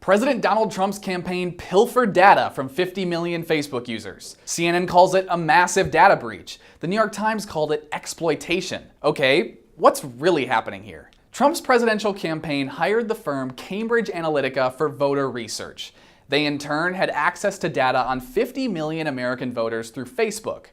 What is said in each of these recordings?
President Donald Trump's campaign pilfered data from 50 million Facebook users. CNN calls it a massive data breach. The New York Times called it exploitation. Okay, what's really happening here? Trump's presidential campaign hired the firm Cambridge Analytica for voter research. They in turn had access to data on 50 million American voters through Facebook.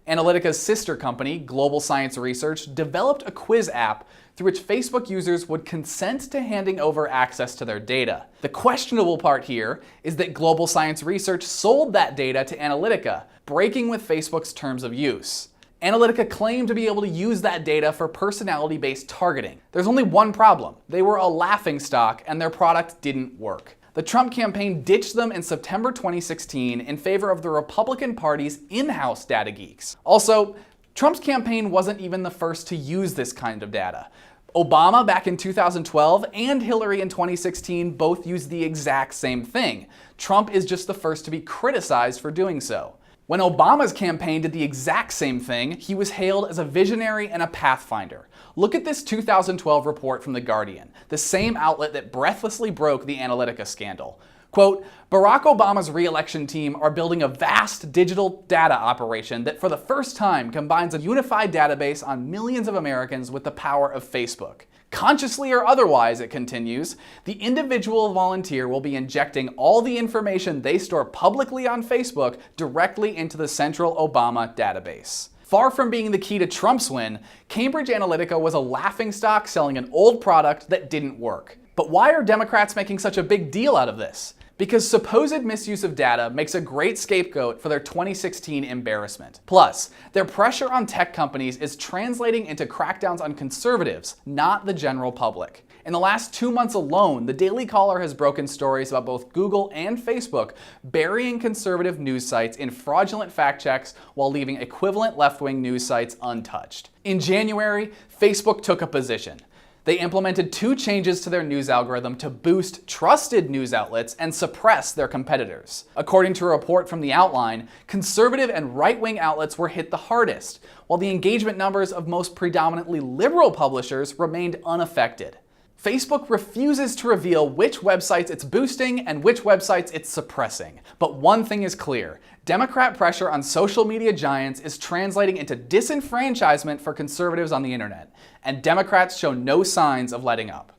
Analytica's sister company, Global Science Research, developed a quiz app through which Facebook users would consent to handing over access to their data. The questionable part here is that Global Science Research sold that data to Analytica, breaking with Facebook's terms of use. Analytica claimed to be able to use that data for personality-based targeting. There's only one problem. They were a laughingstock and their product didn't work. The Trump campaign ditched them in September 2016 in favor of the Republican Party's in-house data geeks. Also, Trump's campaign wasn't even the first to use this kind of data. Obama back in 2012 and Hillary in 2016 both used the exact same thing. Trump is just the first to be criticized for doing so. When Obama's campaign did the exact same thing, he was hailed as a visionary and a pathfinder. Look at this 2012 report from The Guardian, the same outlet that breathlessly broke the Analytica scandal. Quote, Barack Obama's re-election team are building a vast digital data operation that for the first time combines a unified database on millions of Americans with the power of Facebook. Consciously or otherwise, it continues, the individual volunteer will be injecting all the information they store publicly on Facebook directly into the central Obama database. Far from being the key to Trump's win, Cambridge Analytica was a laughingstock selling an old product that didn't work. But why are Democrats making such a big deal out of this? Because supposed misuse of data makes a great scapegoat for their 2016 embarrassment. Plus, their pressure on tech companies is translating into crackdowns on conservatives, not the general public. In the last 2 months alone, the Daily Caller has broken stories about both Google and Facebook burying conservative news sites in fraudulent fact checks while leaving equivalent left-wing news sites untouched. In January, Facebook took a position. They implemented 2 changes to their news algorithm to boost trusted news outlets and suppress their competitors. According to a report from The Outline, conservative and right-wing outlets were hit the hardest, while the engagement numbers of most predominantly liberal publishers remained unaffected. Facebook refuses to reveal which websites it's boosting and which websites it's suppressing. But one thing is clear, Democrat pressure on social media giants is translating into disenfranchisement for conservatives on the internet, and Democrats show no signs of letting up.